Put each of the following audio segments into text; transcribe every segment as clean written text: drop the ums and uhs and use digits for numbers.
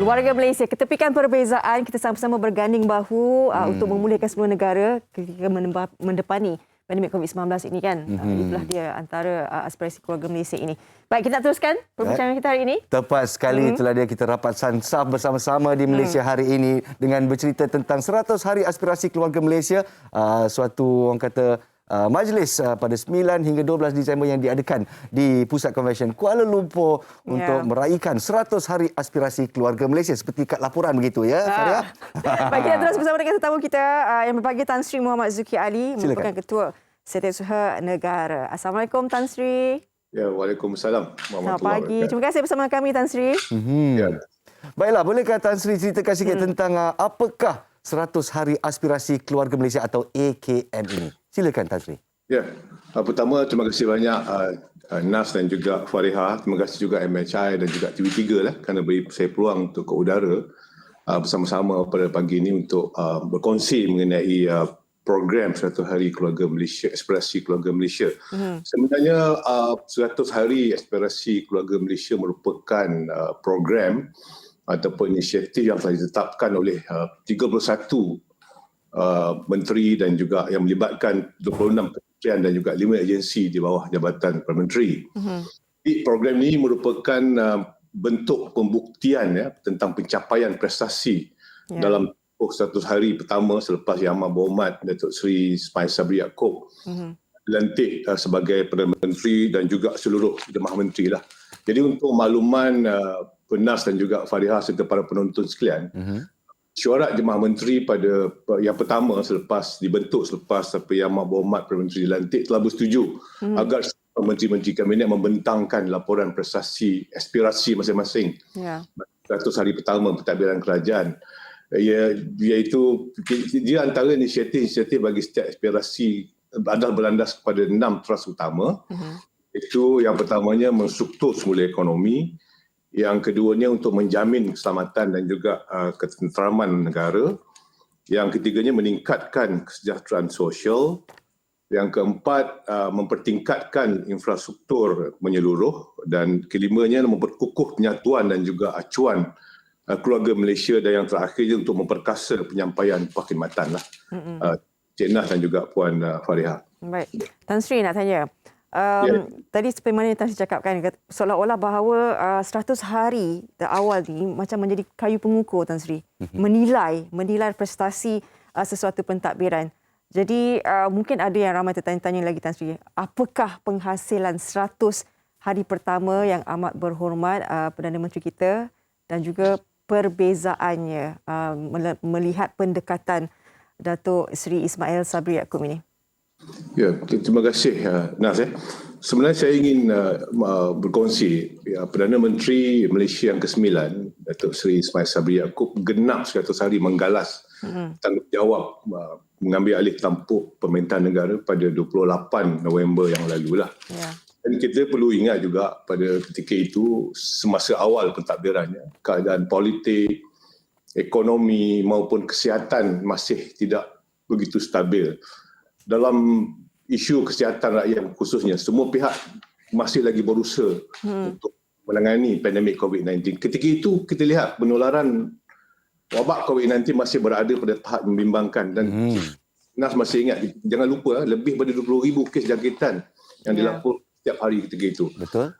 Warga Malaysia, ketepikan perbezaan, kita sama-sama berganding bahu untuk memulihkan semua negara ketika mendepani pandemik COVID-19 ini kan. Itulah dia antara aspirasi keluarga Malaysia ini. Baik, kita teruskan perbincangan kita hari ini. Tepat sekali, itulah dia kita rapat sansaf bersama-sama di Malaysia hari ini dengan bercerita tentang 100 hari aspirasi keluarga Malaysia. Suatu orang kata majlis pada 9 hingga 12 Disember yang diadakan di Pusat Konvensyen Kuala Lumpur untuk meraihkan 100 hari aspirasi keluarga Malaysia seperti kad laporan begitu ya, Faria. Baik, kita terus bersama dengan tetamu kita yang berbahagia, Tan Sri Muhammad Zuki Ali, merupakan Ketua Setiausaha Negara. Assalamualaikum Tan Sri. Ya, Waalaikumsalam. Selamat pagi. Terima kasih bersama kami Tan Sri. Ya. Baiklah, bolehkah Tan Sri ceritakan sikit tentang apakah 100 hari aspirasi keluarga Malaysia atau AKM ini? Silakan Tan Sri. Ya, pertama terima kasih banyak Nas dan juga Fariha. Terima kasih juga MHI dan juga TV3 lah kerana beri saya peluang untuk ke udara bersama-sama pada pagi ini untuk berkongsi mengenai program 100 hari keluarga Malaysia, aspirasi keluarga Malaysia. Sebenarnya 100 hari aspirasi keluarga Malaysia merupakan program ataupun inisiatif yang telah ditetapkan oleh 31 menteri dan juga yang melibatkan 26 kementerian dan juga 5 agensi di bawah Jabatan Perdana Menteri. Program ini merupakan bentuk pembuktian ya tentang pencapaian prestasi dalam 100 hari pertama selepas Yang Amat Berhormat Datuk Seri Ismail Sabri Yaakob dilantik sebagai Perdana Menteri dan juga seluruh jemaah menteri lah. Jadi untuk makluman Penas dan juga Fariha serta para penonton sekalian, syuarat jemaah menteri pada yang pertama selepas Yang Amat Berhormat Perdana Menteri dilantik telah bersetuju agar menteri-menteri kabinet membentangkan laporan prestasi aspirasi masing-masing 100 hari pertama pentadbiran kerajaan. Iaitu dia antara inisiatif bagi setiap aspirasi adalah berlandas kepada 6 teras utama. Itu yang pertamanya menstruktur semula ekonomi, yang keduanya untuk menjamin keselamatan dan juga ketenteraman negara, yang ketiganya meningkatkan kesejahteraan sosial, yang keempat mempertingkatkan infrastruktur menyeluruh, dan kelimanya memperkukuh penyatuan dan juga acuan keluarga Malaysia, dan yang terakhir untuk memperkasa penyampaian perkhidmatan lah. Cik Nas dan juga Puan Fariha. Baik, Tan Sri nak tanya. Tadi seperti mana yang Tan Sri cakapkan, seolah-olah bahawa 100 hari awal ni macam menjadi kayu pengukur Tan Sri, menilai prestasi sesuatu pentadbiran. Jadi mungkin ada yang ramai tertanya-tanya lagi Tan Sri, apakah penghasilan 100 hari pertama Yang Amat Berhormat Perdana Menteri kita, dan juga perbezaannya melihat pendekatan Datuk Seri Ismail Sabri Yaakob ini? Ya, terima kasih Nas. Sebenarnya saya ingin berkongsi Perdana Menteri Malaysia yang ke-9 Datuk Seri Ismail Sabri Yaakob genap 100 hari menggalas tanggungjawab mengambil alih tampuk pemerintahan negara pada 28 November yang lalu lah. Dan kita perlu ingat juga pada ketika itu, semasa awal pentadbirannya, keadaan politik, ekonomi maupun kesihatan masih tidak begitu stabil. Dalam isu kesihatan rakyat khususnya, semua pihak masih lagi berusaha untuk menangani pandemik COVID-19. Ketika itu kita lihat penularan wabak COVID-19 masih berada pada tahap membimbangkan, dan Nas masih ingat, jangan lupa lebih daripada 20,000 kes jangkitan yang dilaporkan setiap hari ketika itu. Betul.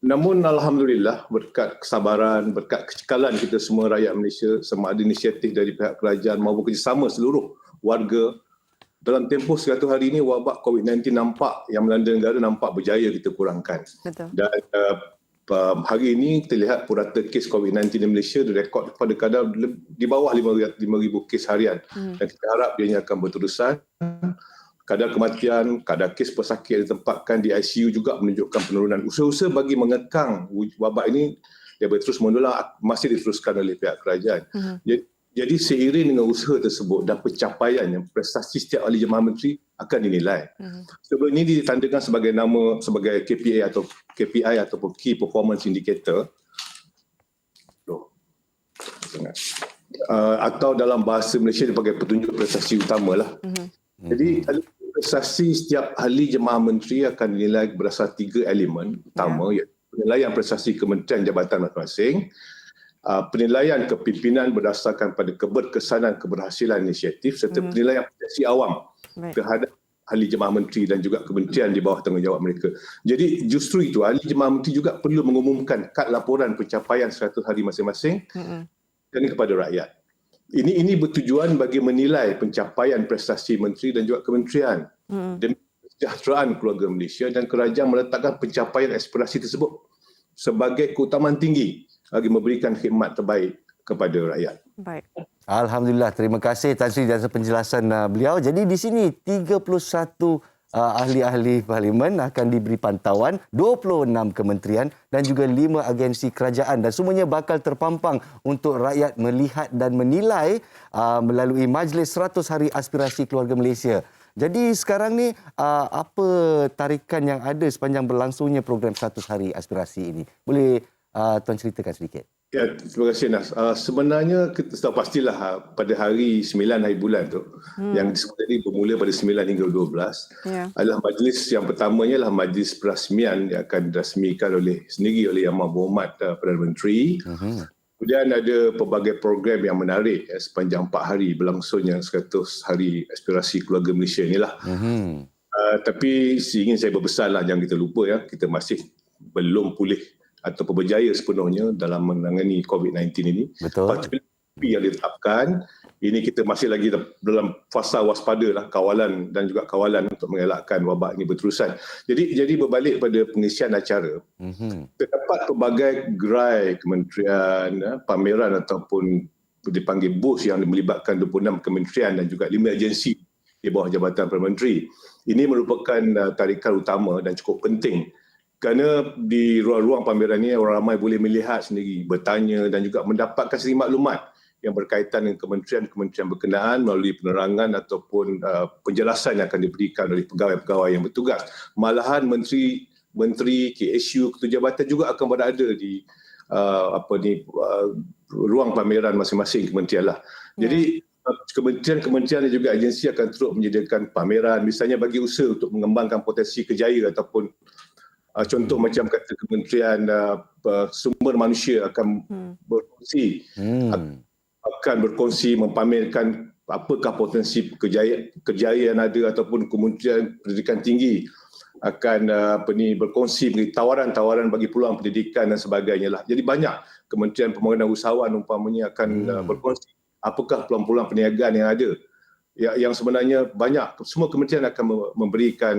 Namun Alhamdulillah, berkat kesabaran, berkat kecekalan kita semua rakyat Malaysia, sama ada inisiatif dari pihak kerajaan maupun kerjasama seluruh warga, dalam tempoh 100 hari ini wabak COVID-19 yang melanda negara nampak berjaya kita kurangkan. Betul. Dan hari ini kita lihat purata kes COVID-19 di Malaysia direkod pada kadar di bawah 5,000 kes harian. Dan kita harap ianya akan berterusan. Kadar kematian, kadar kes pesakit yang ditempatkan di ICU juga menunjukkan penurunan. Usaha-usaha bagi mengekang wabak ini daripada terus menular masih diteruskan oleh pihak kerajaan. Jadi seiring dengan usaha tersebut dan pencapaian yang prestasi setiap ahli jemaah menteri akan dinilai. Sebelum ini ditandakan sebagai KPI ataupun Key Performance Indicator. Atau dalam bahasa Malaysia dipanggil petunjuk prestasi utama lah. Jadi prestasi setiap ahli jemaah menteri akan dinilai berdasar 3 elemen utama, iaitu penilaian prestasi kementerian jabatan masing-masing, penilaian kepimpinan berdasarkan pada keberkesanan keberhasilan inisiatif serta penilaian persepsi awam terhadap ahli jemaah menteri dan juga kementerian di bawah tanggungjawab mereka. Jadi justru itu ahli jemaah menteri juga perlu mengumumkan kad laporan pencapaian 100 hari masing-masing dan kepada rakyat. Ini bertujuan bagi menilai pencapaian prestasi menteri dan juga kementerian demi kesejahteraan keluarga Malaysia, dan kerajaan meletakkan pencapaian aspirasi tersebut sebagai keutamaan tinggi bagi memberikan khidmat terbaik kepada rakyat. Baik. Alhamdulillah, terima kasih Tan Sri atas penjelasan beliau. Jadi di sini 31 ahli-ahli parlimen akan diberi pantauan, 26 kementerian dan juga 5 agensi kerajaan, dan semuanya bakal terpampang untuk rakyat melihat dan menilai melalui Majlis 100 Hari Aspirasi Keluarga Malaysia. Jadi sekarang ni apa tarikan yang ada sepanjang berlangsungnya program 100 Hari Aspirasi ini? Boleh Tuan ceritakan sedikit? Ya, terima kasih Nas. Sebenarnya kita tahu pastilah pada hari 9 hari bulan tu yang disebut tadi bermula pada 9 hingga 12 adalah majlis yang pertamanya adalah majlis perasmian yang akan dirasmikan sendiri oleh Yang Berhormat Perdana Menteri. Kemudian ada pelbagai program yang menarik sepanjang 4 hari berlangsungnya 100 hari aspirasi keluarga Malaysia inilah. Tapi ingin saya berbesarlah, jangan kita lupa kita masih belum pulih atau berjaya sepenuhnya dalam menangani COVID-19 ini. Betul. Yang ditetapkan, ini kita masih lagi dalam fasa waspada lah, kawalan dan juga kawalan untuk mengelakkan wabak ini berterusan. Jadi berbalik pada pengisian acara, terdapat pelbagai gerai kementerian, pameran ataupun dipanggil booth yang melibatkan 26 kementerian dan juga 5 agensi di bawah Jabatan Perdana Menteri. Ini merupakan tarikan utama dan cukup penting, kerana di ruang-ruang pameran ini orang ramai boleh melihat sendiri, bertanya dan juga mendapatkan sedikit maklumat yang berkaitan dengan kementerian-kementerian berkenaan melalui penerangan ataupun penjelasan yang akan diberikan oleh pegawai-pegawai yang bertugas. Malahan menteri, KSU, ketua jabatan juga akan berada di ruang pameran masing-masing kementerian lah. Jadi kementerian-kementerian dan juga agensi akan terus menyediakan pameran, misalnya bagi usaha untuk mengembangkan potensi kerjaya ataupun contoh macam kata Kementerian Sumber Manusia akan berkongsi mempamerkan apakah potensi kerjaya yang ada, ataupun Kementerian Pendidikan Tinggi akan berkongsi tawaran-tawaran bagi peluang pendidikan dan sebagainya lah. Jadi banyak Kementerian Pembangunan Usahawan umpamanya akan berkongsi apakah peluang-peluang perniagaan yang ada. Yang sebenarnya banyak, semua kementerian akan memberikan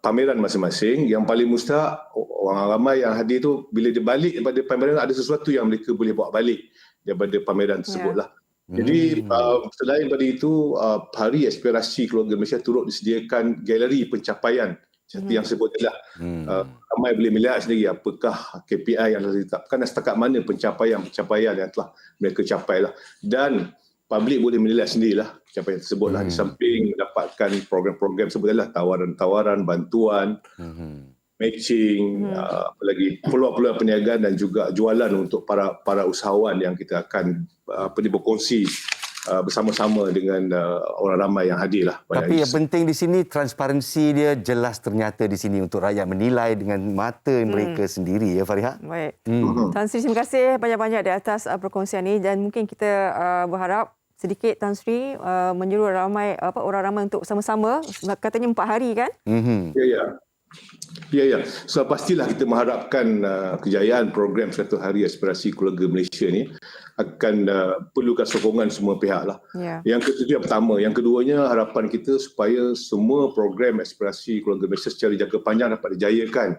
pameran masing-masing. Yang paling mustahak, orang ramai yang hadir tu bila dia balik daripada pameran ada sesuatu yang mereka boleh bawa balik daripada pameran tersebutlah. Jadi selain daripada itu, Hari Aspirasi Keluarga Malaysia turut disediakan galeri pencapaian seperti yang sebut tadi lah. Ramai boleh melihat sendiri apakah KPI yang telah ditetapkan dan setakat mana pencapaian yang telah mereka capai lah. Dan publik boleh menilai sendirilah capaian tersebut lah. Di samping mendapatkan program-program sebenarnya tawaran-tawaran, bantuan, matching, apalagi peluang-peluang perniagaan dan juga jualan untuk para usahawan yang kita akan berkongsi bersama-sama dengan orang ramai yang hadir lah. Tapi yang penting di sini transparansi dia jelas ternyata di sini untuk rakyat menilai dengan mata mereka sendiri, ya Fariha. Baik. Tan Sri, terima kasih banyak-banyak di atas perkongsian ini, dan mungkin kita berharap sedikit Tan Sri menyuruh orang ramai untuk sama-sama, katanya 4 hari kan? Ya. So pastilah kita mengharapkan kejayaan program 100 Hari Aspirasi Keluarga Malaysia ni akan perlukan sokongan semua pihak lah. Yang yang pertama. Yang keduanya, harapan kita supaya semua program aspirasi keluarga Malaysia secara jangka panjang dapat dijayakan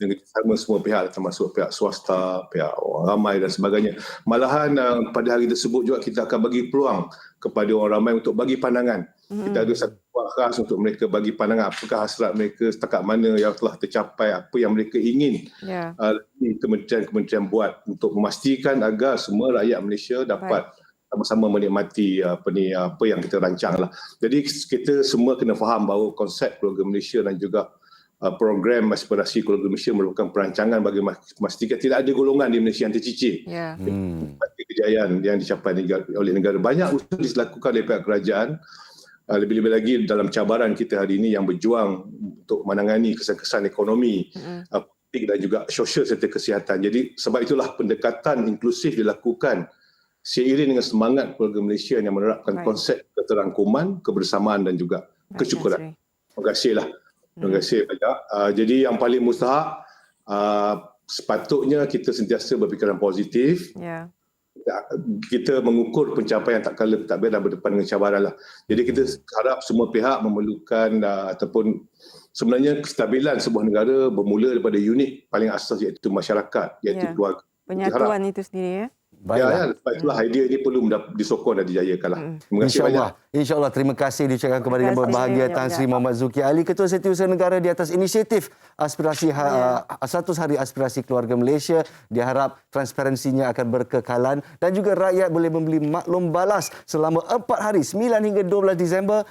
dengan sama semua pihak, termasuk pihak swasta, pihak orang ramai dan sebagainya. Malahan pada hari tersebut juga kita akan bagi peluang kepada orang ramai untuk bagi pandangan. Kita ada satu buat khas untuk mereka bagi pandangan apakah hasrat mereka, setakat mana yang telah tercapai, apa yang mereka ingin kementerian-kementerian buat untuk memastikan agar semua rakyat Malaysia dapat sama-sama menikmati apa yang kita rancang lah. Jadi kita semua kena faham bahawa konsep keluarga Malaysia dan juga program aspirasi keluarga Malaysia merupakan perancangan bagi memastikan tidak ada golongan di Malaysia yang tercicir. Kejayaan yang dicapai oleh negara. Banyak usaha dilakukan oleh pihak kerajaan, lebih-lebih lagi dalam cabaran kita hari ini yang berjuang untuk menangani kesan-kesan ekonomi politik dan juga sosial serta kesihatan. Jadi sebab itulah pendekatan inklusif dilakukan seiring dengan semangat keluarga Malaysia yang menerapkan konsep keterangkuman, kebersamaan dan juga kesyukuran. Terima kasihlah. Terima kasih banyak. Jadi yang paling mustahak, sepatutnya kita sentiasa berfikiran positif. Ya. Kita mengukur pencapaian tak kala tak biar dan berdepan dengan cabaran lah. Jadi kita harap semua pihak memerlukan ataupun sebenarnya kestabilan sebuah negara bermula daripada unit paling asas iaitu masyarakat, iaitu keluarga. Penyatuan itu sendiri ya. Ya, sebab itulah idea ini perlu disokong dan dijayakan lah. Terima kasih banyak. InsyaAllah. Terima kasih diucapkan kepada yang berbahagia Tan Sri Muhammad Zuki Ali, Ketua Setiausaha Negara di atas inisiatif aspirasi 100 Hari Aspirasi Keluarga Malaysia. Diharap transparansinya akan berkekalan dan juga rakyat boleh membeli maklum balas selama 4 hari 9 hingga 12 Disember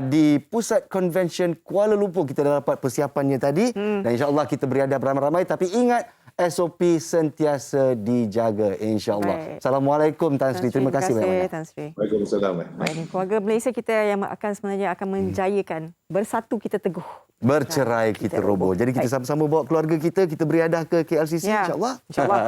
di Pusat Convention Kuala Lumpur. Kita dah dapat persiapannya tadi dan insyaAllah kita beriadah beramai-ramai, tapi ingat SOP sentiasa dijaga, insyaAllah. Assalamualaikum Tan Sri. Terima kasih banyak. Tan Sri. Waalaikumsalam. Baik, keluarga Malaysia kita yang sebenarnya akan menjayakan. Bersatu kita teguh. Bercerai kita roboh. Jadi kita sama-sama bawa keluarga kita beriadah ke KLCC, insyaAllah. InsyaAllah.